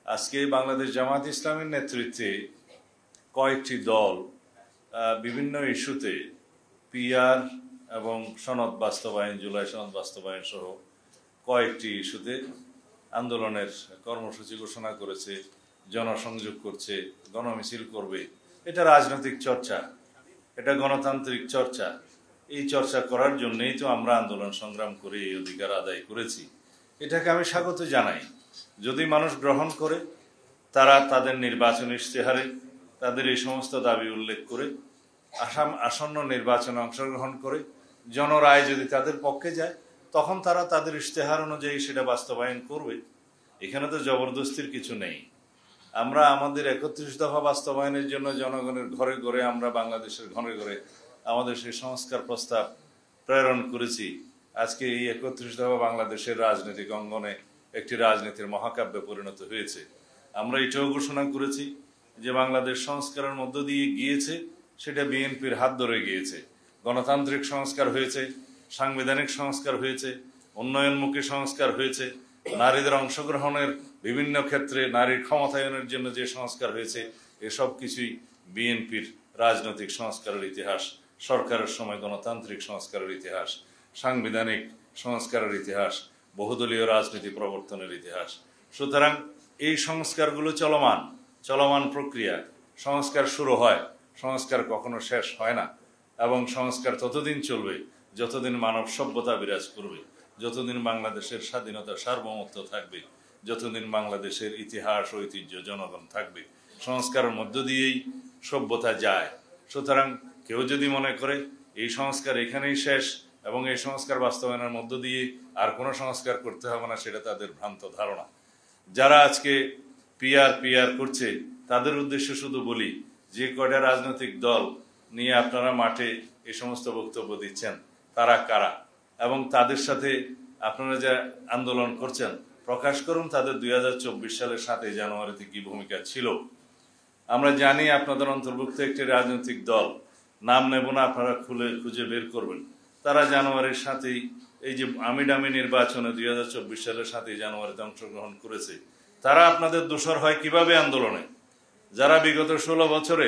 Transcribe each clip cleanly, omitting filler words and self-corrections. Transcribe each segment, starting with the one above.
আজকে বাংলাদেশ জামাত ইসলামের নেতৃত্বে কয়েকটি দল বিভিন্ন ইস্যুতে পিআর এবং সনদ বাস্তবায়ন, জুলাই সনদ বাস্তবায়ন সহ কয়েকটি ইস্যুতে আন্দোলনের কর্মসূচি ঘোষণা করেছে, জনসংযোগ করছে, গণমিছিল করবে। এটা রাজনৈতিক চর্চা, এটা গণতান্ত্রিক চর্চা। এই চর্চা করার জন্যই তো আমরা আন্দোলন সংগ্রাম করে এই অধিকার আদায় করেছি। এটাকে আমি স্বাগত জানাই। যদি মানুষ গ্রহণ করে, তারা তাদের নির্বাচন ইশতেহারে তাদের এই সমস্ত দাবি উল্লেখ করে আসন্ন নির্বাচনে অংশগ্রহণ করে জনরায় যদি তাদের পক্ষে যায়, তখন তারা তাদের ইশতেহার অনুযায়ী সেটা বাস্তবায়ন করবে। এখানে তো জবরদস্তির কিছু নেই। আমরা আমাদের 31 দফা বাস্তবায়নের জন্য জনগণের ঘরে ঘরে, আমরা বাংলাদেশের ঘরে ঘরে আমাদের সেই সংস্কার প্রস্তাব প্রেরণ করেছি। আজকে এই 31 দফা বাংলাদেশের রাজনৈতিক অঙ্গনে একটি রাজনীতির মহাকাব্যে পরিণত হয়েছে। আমরা এটাও ঘোষণা করেছি যে বাংলাদেশ সংস্কারের মধ্য দিয়ে গিয়েছে, সেটা বিএনপির হাত ধরে গিয়েছে। গণতান্ত্রিক সংস্কার হয়েছে, সাংবিধানিক সংস্কার হয়েছে, উন্নয়নমুখী সংস্কার হয়েছে, নারীদের অংশগ্রহণের বিভিন্ন ক্ষেত্রে নারীর ক্ষমতায়নের জন্য যে সংস্কার হয়েছে, এসব কিছুই বিএনপির রাজনৈতিক সংস্কারের ইতিহাস, সরকারের সময় গণতান্ত্রিক সংস্কারের ইতিহাস, সাংবিধানিক সংস্কারের ইতিহাস, বহুদলীয় রাজনীতি প্রবর্তনের ইতিহাস। সুতরাং এই সংস্কারগুলো চলমান প্রক্রিয়া। সংস্কার শুরু হয়, সংস্কার কখনো শেষ হয় না, এবং সংস্কার ততদিন চলবে যতদিন মানব সভ্যতা বিরাজ করবে, যতদিন বাংলাদেশের স্বাধীনতা সার্বভৌমত্ব থাকবে, যতদিন বাংলাদেশের ইতিহাস ঐতিহ্য জনগণ থাকবে। সংস্কারের মধ্য দিয়েই সভ্যতা যায়। সুতরাং কেউ যদি মনে করে এই সংস্কার এখানেই শেষ এবং এই সংস্কার বাস্তবায়নের মধ্য দিয়ে আর কোনো সংস্কার করতে হবে না, সেটা তাদের ভ্রান্ত ধারণা। যারা আজকে পিআর করছে, তাদের উদ্দেশ্যে শুধু বলি, যে কয়টা রাজনৈতিক দল নিয়ে আপনারা মাঠে এই সমস্ত বক্তব্য দিচ্ছেন, তারা কারা এবং তাদের সাথে আপনারা যে আন্দোলন করছেন, প্রকাশ করুন তাদের 2024 সালের 7 জানুয়ারিতে কি ভূমিকা ছিল। আমরা জানি আপনাদের অন্তর্ভুক্ত একটি রাজনৈতিক দল, নাম নেব না, আপনারা খুঁজে বের করবেন। তারা জানুয়ারির 7 এই যে আমিডামি নির্বাচনে 2024 সালের 7 জানুয়ারিতে অংশগ্রহণ করেছে। তারা আপনাদের দোসর হয় কিভাবে আন্দোলনে? যারা বিগত 16 বছরে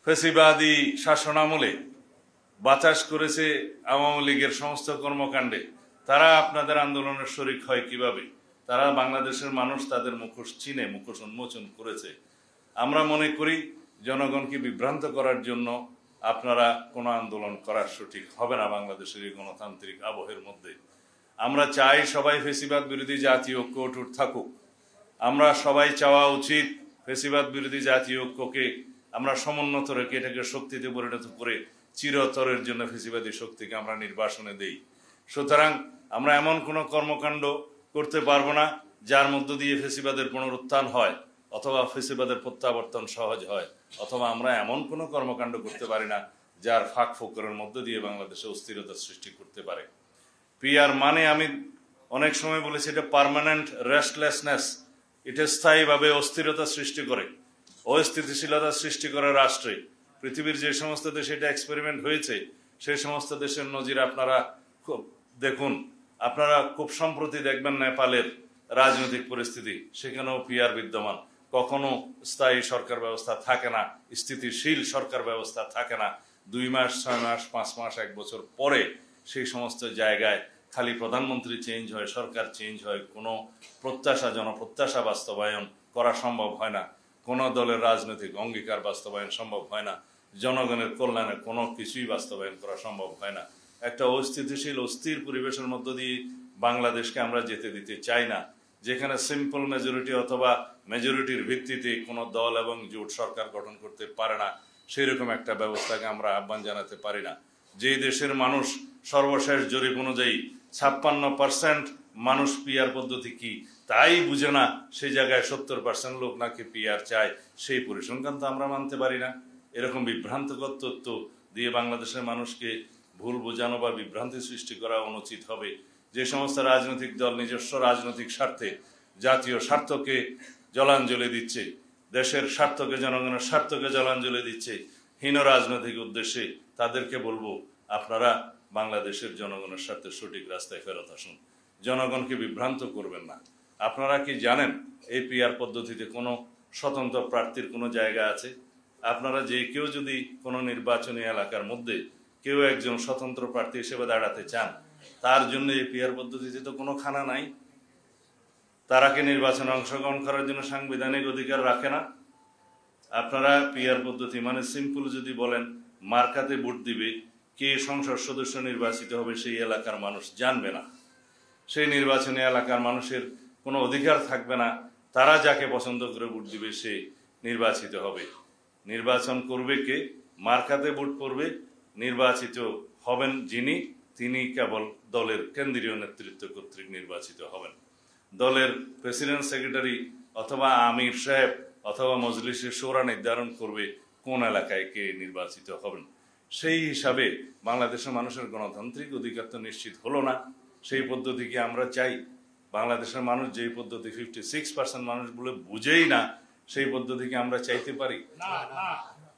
ফ্যাসিবাদী শাসনামলে বাতাস করেছে আওয়ামী লীগের সমস্ত কর্মকাণ্ডে, তারা আপনাদের আন্দোলনের শরিক হয় কিভাবে? তারা বাংলাদেশের মানুষ তাদের মুখোশ চিনে, মুখোশ উন্মোচন করেছে। আমরা মনে করি জনগণকে বিভ্রান্ত করার জন্য আপনারা কোনো আন্দোলন করার সঠিক হবে না বাংলাদেশের এই গণতান্ত্রিক আবহের মধ্যে। আমরা চাই সবাই ফ্যাসিবাদ বিরোধী জাতীয় ঐক্য অটুট থাকুক। আমরা সবাই চাওয়া উচিত ফ্যাসিবাদ বিরোধী জাতীয় ঐক্যকে আমরা সমুন্নত রেখে এটাকে শক্তিতে পরিণত করে চিরতরের জন্য ফ্যাসিবাদী শক্তিকে আমরা নির্বাসনে দেই। সুতরাং আমরা এমন কোনো কর্মকাণ্ড করতে পারবো না যার মধ্য দিয়ে ফ্যাসিবাদের পুনরুত্থান হয় অথবা ফ্যাসিবাদের প্রত্যাবর্তন সহজ হয়, অথবা আমরা এমন কোনো কর্মকাণ্ড করতে পারি না যার ফাঁক ফোকরের মধ্য দিয়ে বাংলাদেশে অস্থিরতা সৃষ্টি করতে পারে। পিআর মানে আমি অনেক সময় বলেছি, এটা পার্মানেন্ট রেস্টলেসনেস। এটা স্থায়ীভাবে অস্থিরতা সৃষ্টি করে, অস্থিতিশীলতা সৃষ্টি করে রাষ্ট্রে। পৃথিবীর যে সমস্ত দেশে এটা এক্সপেরিমেন্ট হয়েছে, সেই সমস্ত দেশের নজির আপনারা খুব দেখুন। আপনারা খুব সম্প্রতি দেখবেন নেপালের রাজনৈতিক পরিস্থিতি, সেখানেও পিআর বিদ্যমান। কখনো স্থায়ী সরকার ব্যবস্থা থাকে না, স্থিতিশীল সরকার ব্যবস্থা থাকে না। 2 মাস, 6 মাস, 5 মাস, 1 বছর পরে সেই সমস্ত জায়গায় খালি প্রধানমন্ত্রী চেঞ্জ হয়, সরকার চেঞ্জ হয়, কোনো জনপ্রত্যাশা বাস্তবায়ন করা সম্ভব হয় না, কোনো দলের রাজনৈতিক অঙ্গীকার বাস্তবায়ন সম্ভব হয় না, জনগণের কল্যাণে কোনো কিছুই বাস্তবায়ন করা সম্ভব হয় না। একটা অস্থিতিশীল অস্থির পরিবেশের মধ্য দিয়ে বাংলাদেশকে আমরা যেতে দিতে চাই না, যেখানে সিম্পল মেজরিটি অথবা মেজরিটির ভিত্তিতে কোনো দল এবং জোট সরকার গঠন করতে পারে না, সেই রকম একটা ব্যবস্থাকে আমরা আহ্বান জানাতে পারি না। যে দেশের মানুষ সর্বশেষ জরিপ অনুযায়ী 56% মানুষ পিআর পদ্ধতি কি তাই বুঝে না, সেই জায়গায় 70% লোক নাকি পিআর চায়, সেই পরিসংখ্যান তো আমরা মানতে পারি না। এরকম বিভ্রান্তকর তথ্য দিয়ে বাংলাদেশের মানুষকে ভুল বোঝানো বা বিভ্রান্তি সৃষ্টি করা অনুচিত হবে। যে সমস্ত রাজনৈতিক দল নিজস্ব রাজনৈতিক স্বার্থে, জাতীয় স্বার্থকে জলাঞ্জলি দিচ্ছে, দেশের স্বার্থকে, জনগণের স্বার্থকে জলাঞ্জলি দিচ্ছে হীন রাজনৈতিক উদ্দেশ্যে, তাদেরকে বলবো আপনারা বাংলাদেশের জনগণের স্বার্থে সঠিক রাস্তায় ফেরত আসুন। জনগণকে বিভ্রান্ত করবেন না। আপনারা কি জানেন এই পিআর পদ্ধতিতে কোনো স্বতন্ত্র প্রার্থীর কোনো জায়গা আছে? আপনারা যে কেউ যদি কোনো নির্বাচনী এলাকার মধ্যে কেউ একজন স্বতন্ত্র প্রার্থী হিসেবে দাঁড়াতে চান, তার জন্য এই পিআর পদ্ধতিতে তো কোনো খানা নাই। তারা কি নির্বাচনে অংশগ্রহণ করার জন্য সাংবিধানিক অধিকার রাখে না? আপনারা পিআর পদ্ধতি মানে সিম্পল যদি বলেন মার্কাতে ভোট দিবে, কে সংসদ সদস্য নির্বাচিত হবে সেই এলাকার মানুষ জানবে না, সেই নির্বাচনী এলাকার মানুষের কোনো অধিকার থাকবে না, তারা যাকে পছন্দ করে ভোট দিবে সে নির্বাচিত হবে। নির্বাচন করবে কে? মার্কাতে ভোট পড়বে, নির্বাচিত হবেন যিনি, তিনি কেবল দলের কেন্দ্রীয় নেতৃত্ব কর্তৃক নির্বাচিত হবেন। দলের প্রেসিডেন্ট, সেক্রেটারি অথবা আমির সাহেব অথবা মজলিসের শোরা নির্ধারণ করবে কোন এলাকায় কে নির্বাচিত হবেন। সেই হিসাবে বাংলাদেশের মানুষের গণতান্ত্রিক অধিকার তো নিশ্চিত হলো না। সেই পদ্ধতি কি আমরা চাই? বাংলাদেশের মানুষ যেই পদ্ধতি 56% মানুষ বলে বুঝেই না, সেই পদ্ধতি কি আমরা চাইতে পারি?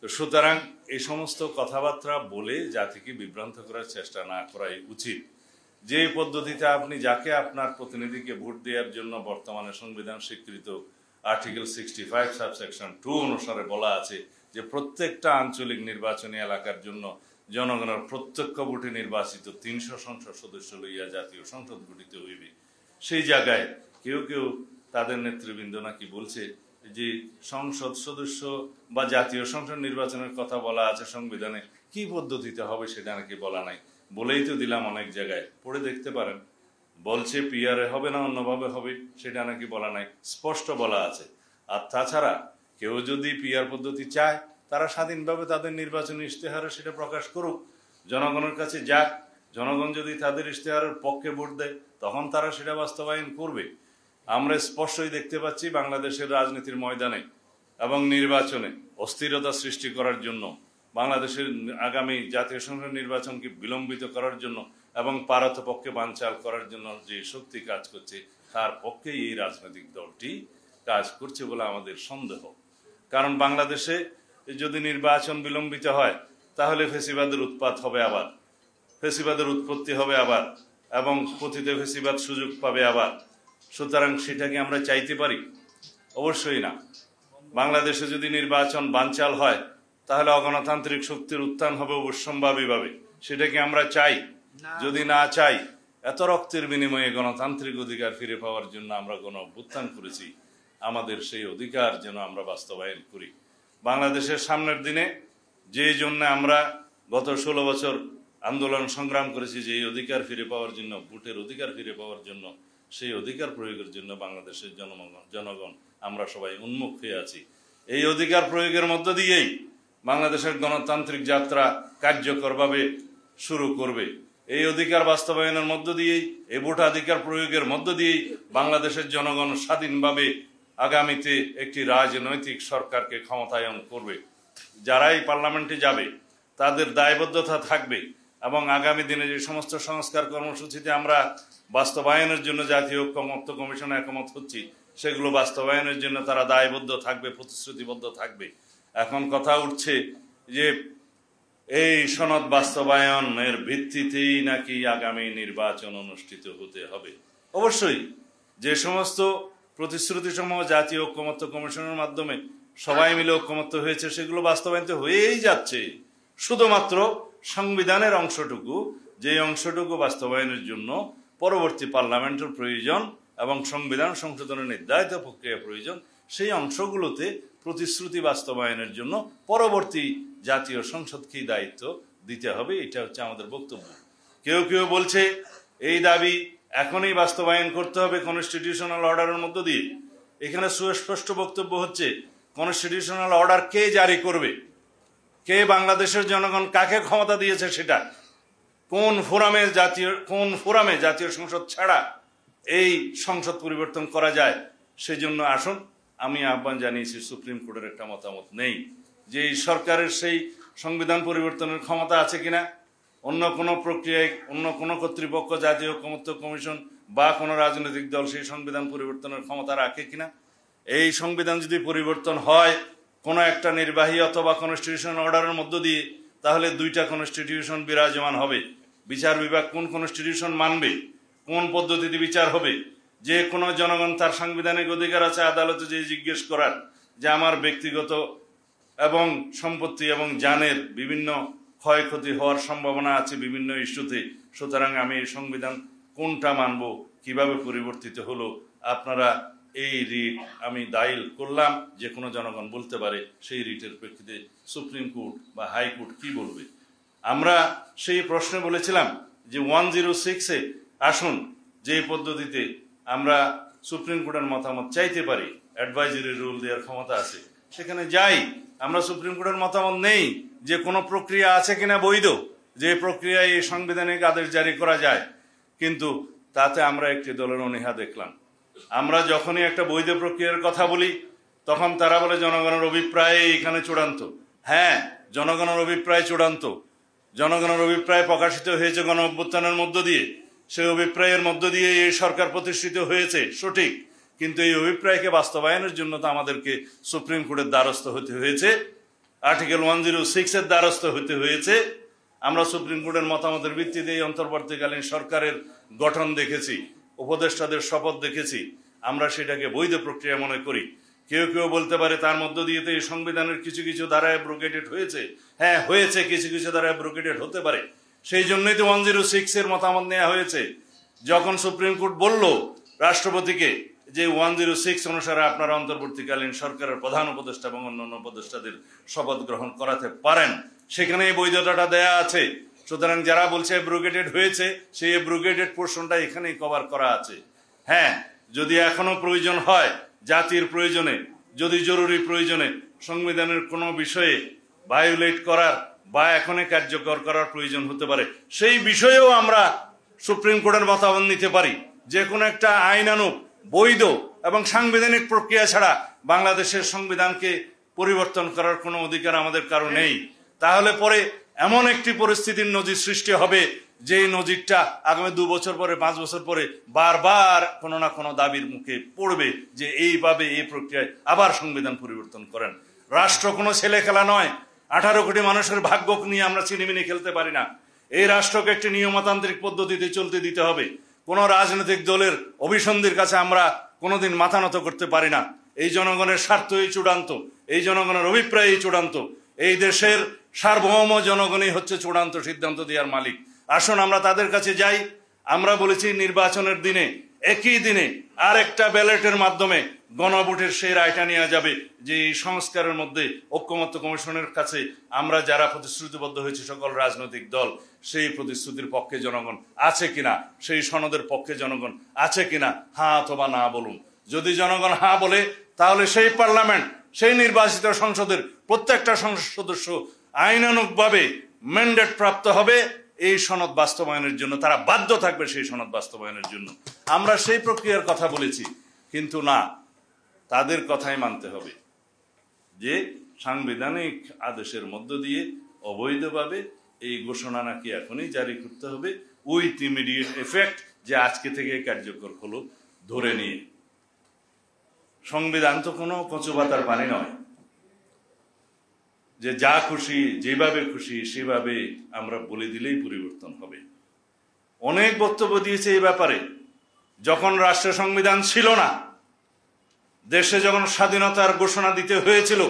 তো সুতরাং এই সমস্ত কথাবার্তা বলে জাতিকে বিভ্রান্ত করার চেষ্টা না করাই উচিত। যে পদ্ধতিতে আপনি যাকে আপনার প্রতিনিধিকে ভোট দেওয়ার জন্য বর্তমানে সংবিধান স্বীকৃত আর্টিকেল 65 সাবসেকশন 2 অনুসারে বলা আছে যে প্রত্যেকটা আঞ্চলিক নির্বাচনী এলাকার জন্য জনগণের প্রত্যক্ষ ভোটে নির্বাচিত 300 সংসদ সদস্য লইয়া জাতীয় সংসদ গঠিত হইবে। সেই জায়গায় কেউ কেউ তাদের নেতৃবৃন্দ নাকি বলছে যে সংসদ সদস্য বা জাতীয় সংসদ নির্বাচনের কথা বলা আছে সংবিধানে, কি পদ্ধতিতে হবে সেটা নাকি বলা নাই। বলেই তো দিলাম, অনেক জায়গায় পড়ে দেখতে পারেন। বলছে পিআরে হবে না অন্যভাবে হবে, সেটা নাকি বলা নাই, স্পষ্ট বলা আছে। আর তাছাড়া কেউ যদি পিআর পদ্ধতি চায়, তারা স্বাধীনভাবে তাদের নির্বাচনী ইশতেহারে সেটা প্রকাশ করুক, জনগণের কাছে যাক। জনগণ যদি তাদের ইশতেহারের পক্ষে ভোট দেয়, তখন তারা সেটা বাস্তবায়ন করবে। আমরা স্পষ্টই দেখতে পাচ্ছি বাংলাদেশের রাজনীতির ময়দানে এবং নির্বাচনে অস্থিরতা সৃষ্টি করার জন্য, বাংলাদেশের আগামী জাতীয় সংসদ নির্বাচনকে বিলম্বিত করার জন্য এবং পারতপক্ষে বানচাল করার জন্য যে শক্তি কাজ করছে, তার পক্ষেই এই রাজনৈতিক দলটি কাজ করছে বলে আমাদের সন্দেহ। কারণ বাংলাদেশে যদি নির্বাচন বিলম্বিত হয়, তাহলে ফেসিবাদের উৎপাত হবে আবার, ফেসিবাদের উৎপত্তি হবে আবার, এবং পতিত ফেসিবাদ সুযোগ পাবে আবার। সুতরাং সেটাকে আমরা চাইতে পারি? অবশ্যই না। বাংলাদেশে যদি নির্বাচন বানচাল হয়, তাহলে অগণতান্ত্রিক শক্তির উত্থান হবে অবশ্যম্ভাবীভাবে। সেটা কি আমরা চাই? যদি না চাই, এত রক্তের বিনিময়ে গণতান্ত্রিক অধিকার ফিরে পাওয়ার জন্য আমরা গণ অভ্যুত্থান করেছি, আমাদের সেই অধিকার যেন আমরা বাস্তবায়ন করি। বাংলাদেশের সামনের দিনে যে জন্য আমরা গত 16 বছর আন্দোলন সংগ্রাম করেছি, যে অধিকার ফিরে পাওয়ার জন্য, ভোটের অধিকার ফিরে পাওয়ার জন্য, সেই অধিকার প্রয়োগের জন্য বাংলাদেশের জনগণ আমরা সবাই উন্মুখ হয়ে আছি। এই অধিকার প্রয়োগের মধ্য দিয়েই বাংলাদেশের গণতান্ত্রিক যাত্রা কার্যকরভাবে শুরু করবে। এই অধিকার বাস্তবায়নের মধ্য দিয়েই, এই ভোটাধিকার প্রয়োগের মধ্য দিয়েই বাংলাদেশের জনগণ স্বাধীনভাবে আগামীতে একটি রাজনৈতিক সরকারকে ক্ষমতায়ন করবে। যারাই পার্লামেন্টে যাবে তাদের দায়বদ্ধতা থাকবে, এবং আগামী দিনে যে সমস্ত সংস্কার কর্মসূচিতে আমরা বাস্তবায়নের জন্য জাতীয় ঐক্যমত্য কমিশনে একমত হচ্ছি, সেগুলো বাস্তবায়নের জন্য তারা দায়বদ্ধ থাকবে, প্রতিশ্রুতিবদ্ধ থাকবে। এখন কথা উঠছে যে এই সনদ বাস্তবায়নের ভিত্তিতেই নাকি আগামী নির্বাচন অনুষ্ঠিত হতে হবে। অবশ্যই যে সমস্ত প্রতিশ্রুতিসমূহ জাতীয় ঐক্যমত্য কমিশনের মাধ্যমে সবাই মিলে ঐক্যমত্য হয়েছে, সেগুলো বাস্তবায়িত হয়েই যাচ্ছে। শুধুমাত্র সংবিধানের অংশটুকু, যে অংশটুকু বাস্তবায়নের জন্য পরবর্তী পার্লামেন্টের প্রয়োজন এবং সংবিধান সংশোধনের নির্ধারিত প্রক্রিয়া প্রয়োজন, সেই অংশগুলোতে প্রতিশ্রুতি বাস্তবায়নের জন্য পরবর্তী জাতীয় সংসদকেই দায়িত্ব দিতে হবে। এটা হচ্ছে আমাদের বক্তব্য। কেউ কেউ বলছে এই দাবি এখনই বাস্তবায়ন করতে হবে কনস্টিটিউশনাল অর্ডারের মধ্য দিয়ে। এখানে সুস্পষ্ট বক্তব্য হচ্ছে, কনস্টিটিউশনাল অর্ডার কে জারি করবে, কে বাংলাদেশের জনগণ কাকে ক্ষমতা দিয়েছে, সেটা কোন ফোরামে জাতীয় সংসদ ছাড়া এই সংসদ পরিবর্তন করা যায়। সেজন্য আসুন, আমি আহ্বান জানিয়েছি, সুপ্রিম কোর্টের একটা মতামত নেই যে এই সরকারের সেই সংবিধান পরিবর্তনের ক্ষমতা আছে কিনা, অন্য কোনো প্রক্রিয়ায় অন্য কোনো কর্তৃপক্ষ, জাতীয় ঐক্যমত্য কমিশন বা কোনো রাজনৈতিক দল সেই সংবিধান পরিবর্তনের ক্ষমতা রাখে কিনা। এই সংবিধান যদি পরিবর্তন হয় কোনো একটা নির্বাহী অথবা কনস্টিটিউশন অর্ডারের মধ্য দিয়ে, তাহলে দুইটা কনস্টিটিউশন বিরাজমান হবে। বিচার বিভাগ কোন কনস্টিটিউশন মানবে, কোন পদ্ধতিতে বিচার হবে, যে কোনো জনগণ তার সাংবিধানিক অধিকার আছে আদালতে যে জিজ্ঞেস করার যে আমার ব্যক্তিগত এবং সম্পত্তি এবং জানের বিভিন্ন ক্ষয়ক্ষতি হওয়ার সম্ভাবনা আছে বিভিন্ন ইস্যুতে, সুতরাং আমি এই সংবিধান কোনটা মানব, কিভাবে পরিবর্তিত হলো, আপনারা এই রিট আমি দায়ের করলাম, যে কোনো জনগণ বলতে পারে সেই রিটের প্রেক্ষিতে সুপ্রিম কোর্ট বা হাইকোর্ট কি বলবে। আমরা সেই প্রশ্নে বলেছিলাম যে 106-এ আসুন যে পদ্ধতিতে আমরা সুপ্রিম কোর্টের মতামত চাইতে পারি, অ্যাডভাইজারি রুল দেওয়ার ক্ষমতা আছে, সেখানে যাই। আমরা সুপ্রিম কোর্টের মতামত নেই যে কোনো প্রক্রিয়া আছে কিনা বৈধ, যে প্রক্রিয়ায় এই সাংবিধানিক আদেশ জারি করা যায়, কিন্তু তাতে আমরা একটি দলের অনীহা দেখলাম। আমরা যখনই একটা বৈধ প্রক্রিয়ার কথা বলি তখন তারা বলে জনগণের অভিপ্রায় এখানে চূড়ান্ত। হ্যাঁ, জনগণের অভিপ্রায় চূড়ান্ত, জনগণের অভিপ্রায় প্রকাশিত হয়েছে গণ অভ্যুত্থানের মধ্য দিয়ে, সেই অভিপ্রায়ের মধ্য দিয়ে এই সরকার প্রতিষ্ঠিত হয়েছে, সঠিক, কিন্তু এই অভিপ্রায়কে বাস্তবায়নের জন্য তো আমাদেরকে সুপ্রিম কোর্টের দ্বারস্থ হতে হয়েছে, আর্টিকেল 106-এর দ্বারস্থ হতে হয়েছে। আমরা সুপ্রিম কোর্টের মতামতের ভিত্তিতে এই অন্তর্বর্তীকালীন সরকারের গঠন দেখেছি, উপদেষ্টাদের শপথ দেখেছি, আমরা সেটাকে বৈধ প্রক্রিয়া মনে করি। কেউ কেউ বলতে পারে তার মধ্য দিয়ে তো এই সংবিধানের কিছু কিছু ধারা অ্যাব্রোগেটেড হয়েছে। হ্যাঁ, হয়েছে, কিছু কিছু ধারা অ্যাব্রোগেটেড হতে পারে, সেই জন্যই তো 106-এর মতামত নেওয়া হয়েছে। যখন সুপ্রিম কোর্ট বলল রাষ্ট্রপতিকে যে 106 অনুসারে আপনারা অন্তর্বর্তীকালীন সরকারের প্রধান উপদেষ্টা এবং অন্যান্য উপদেষ্টাদের শপথ গ্রহণ করাতে পারেন, সেখানে এই বৈধতাটা দেয়া আছে। সুতরাং যারা বলছে অ্যাব্রোগেটেড হয়েছে, সেই অ্যাব্রোগেটেড পোর্শনটা এখানেই কভার করা আছে। হ্যাঁ, যদি এখনো প্রয়োজন হয়, জাতির প্রয়োজনে, যদি জরুরি প্রয়োজনে সংবিধানের কোনো বিষয়ে ভায়োলেট করার বা এখনই কার্যকর করার প্রয়োজন হতে পারে, সেই বিষয়েও আমরা সুপ্রিম কোর্টের মতামত নিতে পারি। যে কোনো একটা আইনানুগ, বৈধ এবং সাংবিধানিক প্রক্রিয়া ছাড়া বাংলাদেশের সংবিধানকে পরিবর্তন করার কোনো অধিকার আমাদের কারো নেই। তাহলে পরে এমন একটি পরিস্থিতির নজির সৃষ্টি হবে, যেই নজিরটা আগামী 2 বছর পরে, 5 বছর পরে বারবার কোনো না কোনো দাবির মুখে পড়বে যে এইভাবে এই প্রক্রিয়ায় আবার সংবিধান পরিবর্তন করেন। রাষ্ট্র কোনো ছেলে খেলা নয়। 18 কোটি মানুষের ভাগ্য নিয়ে আমরা চিনিমিনি খেলতে পারি না। এই রাষ্ট্রকে একটি নিয়মতান্ত্রিক পদ্ধতিতে চলতে দিতে হবে। কোন রাজনৈতিক দলের অভিসন্ধির কাছে আমরা কোনোদিন মাথা নত করতে পারি না। এই জনগণের স্বার্থই চূড়ান্ত, এই জনগণের অভিপ্রায়ই চূড়ান্ত, এই দেশের সার্বভৌম জনগণই হচ্ছে চূড়ান্ত সিদ্ধান্ত দেওয়ার মালিক। আসুন আমরা তাদের কাছে যাই। আমরা বলেছি নির্বাচনের দিনে, একই দিনে আরেকটা ব্যালটের মাধ্যমে গণভোটের সেই রায়টা নেওয়া যাবে, যে এই সংস্কারের মধ্যে ঐক্যমত্য কমিশনের কাছে আমরা যারা প্রতিশ্রুতিবদ্ধ হয়েছে সকল রাজনৈতিক দল, সেই প্রতিশ্রুতির পক্ষে জনগণ আছে কিনা, সেই সনদের পক্ষে জনগণ আছে কিনা, হ্যাঁ অথবা না বলুন। যদি জনগণ হ্যাঁ বলে, তাহলে সেই পার্লামেন্ট, সেই নির্বাচিত সংসদের প্রত্যেকটা সংসদ সদস্য আইনানুগভাবে ম্যান্ডেট প্রাপ্ত হবে এই সনদ বাস্তবায়নের জন্য, তারা বাধ্য থাকবে সেই সনদ বাস্তবায়নের জন্য। আমরা সেই প্রক্রিয়ার কথা বলেছি, কিন্তু না, তাদের কথাই মানতে হবে যে সাংবিধানিক আদেশের মধ্য দিয়ে অবৈধভাবে এই ঘোষণা নাকি এখনই জারি করতে হবে, উইথ ইমিডিয়েট এফেক্ট, যে আজকে থেকে কার্যকর হলো ধরে নিয়ে। সংবিধান তো কোনো কচু পাতার পানি নয় যে যা খুশি যেভাবে খুশি সেভাবে আমরা বলে দিলেই পরিবর্তন হবে। অনেক বক্তব্য দিয়েছে এই ব্যাপারে। যখন রাষ্ট্র সংবিধান ছিল না, দেশে যখন স্বাধীনতার ঘোষণা দিতে হয়েছিল,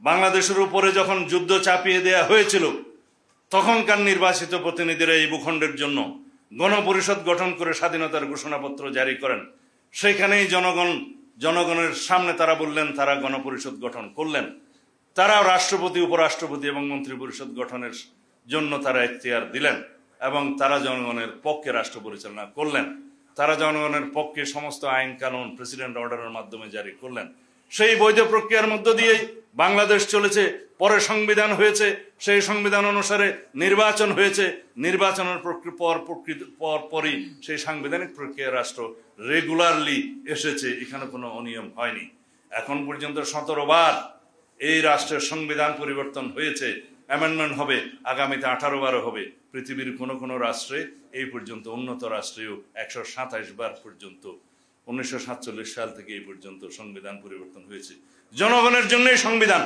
বাংলাদেশের উপরে যখন যুদ্ধ চাপিয়ে দেয়া হয়েছিল, তখনকার নির্বাচিত প্রতিনিধিরা এই ভূখণ্ডের জন্য গণপরিষদ গঠন করে স্বাধীনতার ঘোষণাপত্র জারি করেন। সেখানেই জনগণের সামনে তারা বললেন, তারা গণপরিষদ গঠন করলেন। তারা রাষ্ট্রপতি, উপরাষ্ট্রপতি এবং মন্ত্রী পরিষদ গঠনের জন্য তারা এখতিয়ার দিলেন এবং তারা জনগণের পক্ষে রাষ্ট্র পরিচালনা করলেন। তারা জনগণের পক্ষে সমস্ত আইন কানুন প্রেসিডেন্ট অর্ডারের মাধ্যমে জারি করলেন। সেই বৈধ প্রক্রিয়ার মধ্য দিয়েই বাংলাদেশ চলেছে। পরে সংবিধান হয়েছে, সেই সংবিধান অনুসারে নির্বাচন হয়েছে, নির্বাচনের পরই সেই সাংবিধানিক প্রক্রিয়া রাষ্ট্র রেগুলারলি এসেছে, এখানে কোনো অনিয়ম হয়নি। এখন পর্যন্ত 17 বার এই রাষ্ট্রের সংবিধান পরিবর্তন হয়েছে, অ্যামেন্ডমেন্ট হবে, আগামীতে 18 বারও হবে। পৃথিবীর কোনো রাষ্ট্রে এই পর্যন্ত, উন্নত রাষ্ট্রেও 127 বার পর্যন্ত 1947 সাল থেকে এই পর্যন্ত সংবিধান পরিবর্তন হয়েছে। জনগণের জন্যই সংবিধান।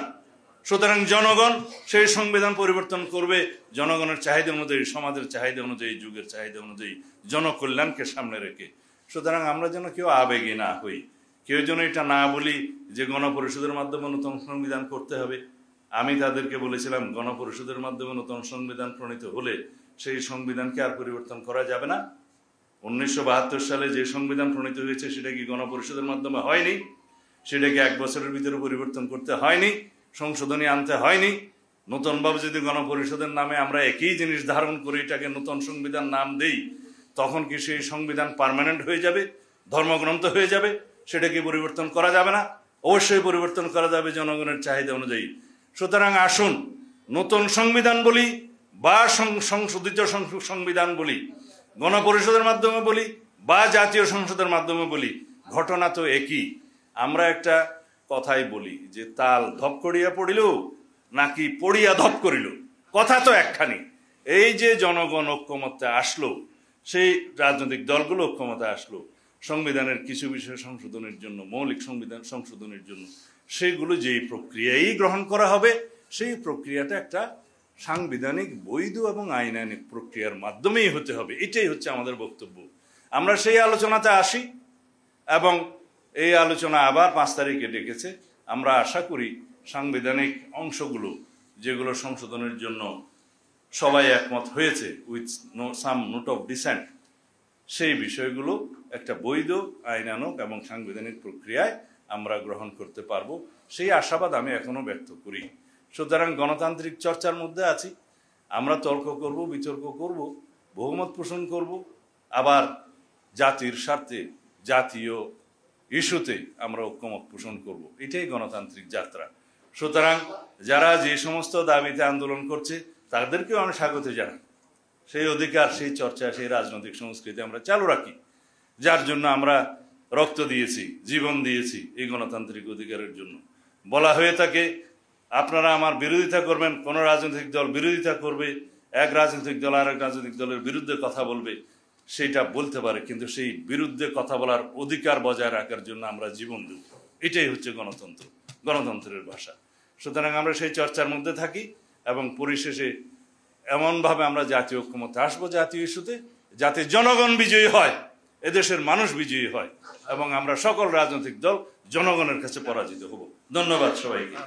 সুতরাং জনগণ সেই সংবিধান পরিবর্তন করবে জনগণের চাহিদা অনুযায়ী, সমাজের চাহিদা অনুযায়ী, যুগের চাহিদা অনুযায়ী, জনকল্যাণকে সামনে রেখে। সুতরাং আমরা যেন কেউ আবেগী না হই, কেউ যেন এটা না বলি যে গণপরিষদের মাধ্যমে নতুন সংবিধান করতে হবে। আমি তাদেরকে বলেছিলাম গণপরিষদের মাধ্যমে নতুন সংবিধান প্রণীত হলে সেই সংবিধানকে আর পরিবর্তন করা যাবে না। 1972 সালে যে সংবিধান প্রণীত হয়েছে সেটা কি গণপরিষদের মাধ্যমে হয়নি? সেটাকে 1 বছরের ভিতরে পরিবর্তন করতে হয়নি, সংশোধনী আনতে হয়নি? নতুনভাবে যদি গণপরিষদের নামে আমরা একই জিনিস ধারণ করে এটাকে নতুন সংবিধান নাম দেই, তখন কি সেই সংবিধান পার্মানেন্ট হয়ে যাবে, ধর্মগ্রন্থ হয়ে যাবে? সেটা কি পরিবর্তন করা যাবে না? অবশ্যই পরিবর্তন করা যাবে জনগণের চাহিদা অনুযায়ী। সুতরাং আসুন নতুন সংবিধান বলি বা সংশোধিত সংবিধান বলি, গণপরিষদের মাধ্যমে বলি বা জাতীয় সংসদের মাধ্যমে বলি, ঘটনা তো একই। আমরা একটা কথাই বলি যে তাল ধপ করিয়া পড়িল নাকি পড়িয়া ধপ করিল, কথা তো একখানি। এই যে জনগণ ঐক্যমত্যে আসলো, সেই রাজনৈতিক দলগুলো ঐক্যমতে আসলো সংবিধানের কিছু বিষয় সংশোধনের জন্য, মৌলিক সংবিধান সংশোধনের জন্য, সেগুলো যেই প্রক্রিয়াই গ্রহণ করা হবে সেই প্রক্রিয়াটা একটা সাংবিধানিক বৈধ এবং আইনানিক প্রক্রিয়ার মাধ্যমেই হতে হবে। এটাই হচ্ছে আমাদের বক্তব্য। আমরা সেই আলোচনাতে আসি এবং এই আলোচনা আবার 5 তারিখে ডেকেছে। আমরা আশা করি সাংবিধানিক অংশগুলো যেগুলো সংশোধনের জন্য সবাই একমত হয়েছে with some note of dissent, সেই বিষয়গুলো একটা বৈধ আইনানুগ এবং সাংবিধানিক প্রক্রিয়ায় আমরা গ্রহণ করতে পারবো, সেই আশাবাদ আমি এখনো ব্যক্ত করি। সুতরাং গণতান্ত্রিক চর্চার মধ্যে আছি। আমরা তর্ক করব, বিতর্ক করব, বহুমত পোষণ করব, আবার জাতির স্বার্থে জাতীয় ইস্যুতে আমরা ঐক্যমত পোষণ করব। এটাই গণতান্ত্রিক যাত্রা। সুতরাং যারা যে সমস্ত দাবিতে আন্দোলন করছে তাদেরকেও আমি স্বাগত জানাই। সেই অধিকার, সেই চর্চা, সেই রাজনৈতিক সংস্কৃতি আমরা চালু রাখি, যার জন্য আমরা রক্ত দিয়েছি, জীবন দিয়েছি এই গণতান্ত্রিক অধিকারের জন্য। বলা হয়ে থাকে আপনারা আমার বিরোধিতা করবেন, কোন রাজনৈতিক দল বিরোধিতা করবে, এক রাজনৈতিক দল আর এক রাজনৈতিক দলের বিরুদ্ধে কথা বলবে, সেটা বলতে পারে, কিন্তু সেই বিরুদ্ধে কথা বলার অধিকার বজায় রাখার জন্য আমরা জীবন দেব। এটাই হচ্ছে গণতন্ত্র, গণতন্ত্রের ভাষা। সুতরাং আমরা সেই চর্চার মধ্যে থাকি এবং পরিশেষে এমনভাবে আমরা জাতীয় ঐক্যমত্যে আসবো জাতীয় ইস্যুতে, যাতে জনগণ বিজয়ী হয়, এদেশের মানুষ বিজয়ী হয় এবং আমরা সকল রাজনৈতিক দল জনগণের কাছে পরাজিত হব। ধন্যবাদ সবাইকে।